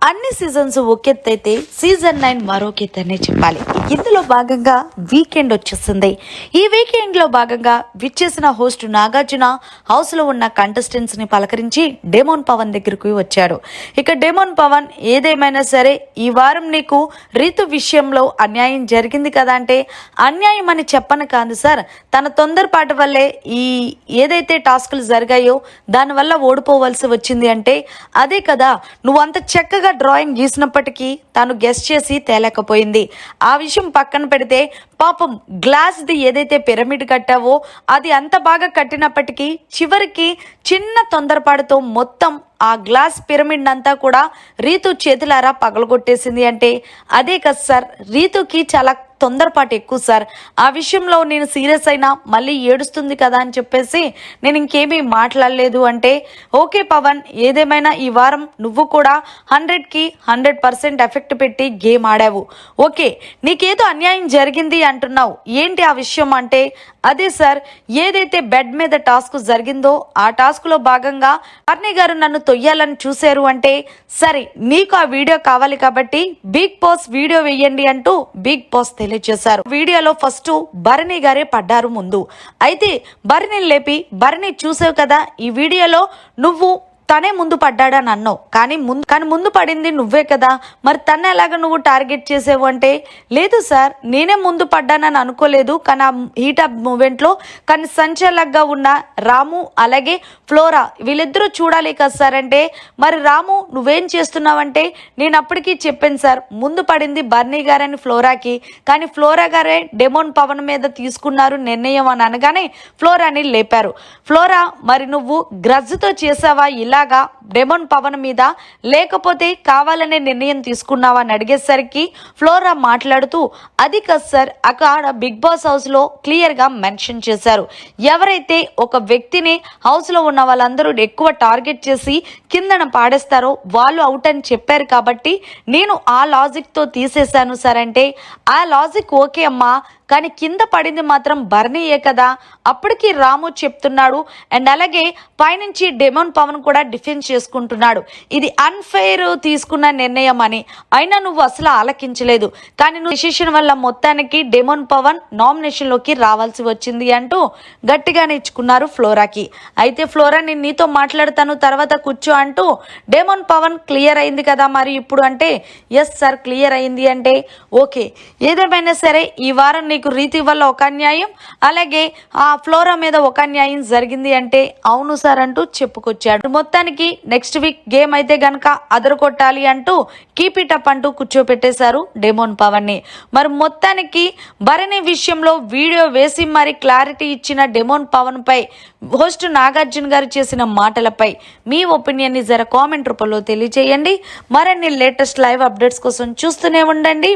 అన్ని seasons ఒకెత్తైతే season 9 మరొకెత్తనే చెప్పాలి. ఇందులో భాగంగా వీకెండ్ వచ్చేసింది. ఈ వీకెండ్ లో భాగంగా విచ్చేసిన హోస్ట్ నాగార్జున హౌస్ లో ఉన్న కంటెస్టెంట్స్ ని పలకరించి డెమోన్ పవన్ దగ్గరకు వచ్చాడు. ఇక డెమోన్ పవన్ ఏదేమైనా సరే ఈ వారం నీకు రీతు విషయంలో అన్యాయం జరిగింది కదా అంటే, అన్యాయం అని చెప్పను కాదు సార్, తన తొందరపాటు వల్లే ఈ ఏదైతే టాస్కులు జరిగాయో దానివల్ల ఓడిపోవలసి వచ్చింది అంటే అదే కదా, నువ్వు అంత చక్కగా డ్రాయింగ్ గీసినప్పటికీ తాను గెస్ చేసి తేలేకపోయింది. ఆ విషయం పక్కన పెడితే పాపం గ్లాస్ది ఏదైతే పిరమిడ్ కట్టావో అది అంత బాగా కట్టినప్పటికీ చివరికి చిన్న తొందరపాటుతో మొత్తం ఆ గ్లాస్ పిరమిడ్ అంతా కూడా రీతు చేతులారా పగలగొట్టేసింది అంటే అదే కదా సార్, రీతుకి చాలా తొందరపాటు ఎక్కువ సార్. ఆ విషయంలో నేను సీరియస్ అయినా మళ్ళీ ఏడుస్తుంది కదా అని చెప్పేసి నేను ఇంకేమీ మాట్లాడలేదు అంటే, ఓకే పవన్, ఏదేమైనా ఈ వారం నువ్వు కూడా 100కి 100% ఎఫెక్ట్ పెట్టి గేమ్ ఆడావు. ఓకే, నీకేదో అన్యాయం జరిగింది అంటున్నావు, ఏంటి ఆ విషయం అంటే అదే సార్, ఏదైతే బెడ్ మీద టాస్క్ జరిగిందో ఆ టాస్క్ లో భాగంగా బర్నీ గారు నన్ను తొయ్యాలని చూశారు అంటే, సరే నీకు ఆ వీడియో కావాలి కాబట్టి బిగ్ బాస్ వీడియో వేయండి అంటూ బిగ్ బాస్ తెలియజేశారు. వీడియోలో ఫస్ట్ బర్నీ గారే పడ్డారు ముందు. అయితే బర్నీని లేపి, బర్నీ చూసావు కదా ఈ వీడియోలో నువ్వు తనే ముందు పడ్డాడని అన్నావు, కానీ ముందు పడింది నువ్వే కదా, మరి తను ఎలాగ నువ్వు టార్గెట్ చేసావు అంటే, లేదు సార్ నేనే ముందు పడ్డానని అనుకోలేదు, కానీ ఆ హీట్ అప్ మూమెంట్లో కానీ సంచలనంగా ఉన్న రాము అలాగే ఫ్లోరా వీళ్ళిద్దరూ చూడాలి కదా సార్ అంటే, మరి రాము నువ్వేం చేస్తున్నావంటే, నేను అప్పటికీ చెప్పాను సార్ ముందు పడింది బర్నీ గారని ఫ్లోరాకి, కానీ ఫ్లోరా గారే డెమోన్ పవన్ మీద తీసుకున్నారు నిర్ణయం అని అనగానే ఫ్లోరాని లేపారు. ఫ్లోరా, మరి నువ్వు గ్రజ్జుతో చేసావా ఇలా డెమోన్ పవన్ మీద, లేకపోతే కావాలనే నిర్ణయం తీసుకున్నావా అని అడిగేసరికి ఫ్లోరా మాట్లాడుతూ అది కాదు సార్, అక్కడ బిగ్ బాస్ హౌస్ లో క్లియర్ గా మెన్షన్ చేశారు, ఎవరైతే ఒక వ్యక్తిని హౌస్ లో ఉన్న వాళ్ళందరూ ఎక్కువ టార్గెట్ చేసి కిందన పాడేస్తారో వాళ్ళు అవుట్ అని చెప్పారు కాబట్టి నేను ఆ లాజిక్ తో తీసేశాను సార్ అంటే, ఆ లాజిక్ ఓకే అమ్మా, కానీ కింద పడింది మాత్రం బర్నీయే కదా. అప్పటికి రాము చెప్తున్నాడు అండ్ అలాగే పైనుంచి డెమోన్ పవన్ కూడా డిఫెన్స్ చేసుకుంటున్నాడు, ఇది అన్ఫెయిర్ తీసుకున్న నిర్ణయం అని. అయినా నువ్వు అసలు ఆలకించలేదు, కానీ నువ్వు డిసిషన్ వల్ల మొత్తానికి డెమోన్ పవన్ నామినేషన్ లోకి రావాల్సి వచ్చింది అంటూ గట్టిగానే ఇచ్చుకున్నారు ఫ్లోరాకి. అయితే ఫ్లోరా నేను నీతో మాట్లాడతాను తర్వాత కూర్చో అంటూ, డెమోన్ పవన్ క్లియర్ అయింది కదా మరి ఇప్పుడు అంటే, ఎస్ సార్ క్లియర్ అయింది అంటే, ఓకే ఏదేమైనా సరే ఈ వారం నీకు రీతి వల్ల ఒక అన్యాయం అలాగే ఆ ఫ్లోరా మీద ఒక అన్యాయం జరిగింది అంటే అవును సార్ అంటూ చెప్పుకొచ్చాడు. మొత్తానికి నెక్స్ట్ వీక్ గేమ్ అయితే గనక అదరగొట్టాలి అంటూ కీప్ ఇట్ అప్ అంటూ కూర్చోపెట్టేశారు డెమోన్ పవన్ ని. మరి మొత్తానికి బర్నీ విషయంలో వీడియో వేసి మరి క్లారిటీ ఇచ్చిన డెమోన్ పవన్ పై హోస్ట్ నాగార్జున గారు చేసిన మాటలపై మీ ఒపీనియన్ ని జర కామెంట్ రూపంలో తెలియజేయండి. మరిన్ని లేటెస్ట్ లైవ్ అప్డేట్స్ కోసం చూస్తూనే ఉండండి.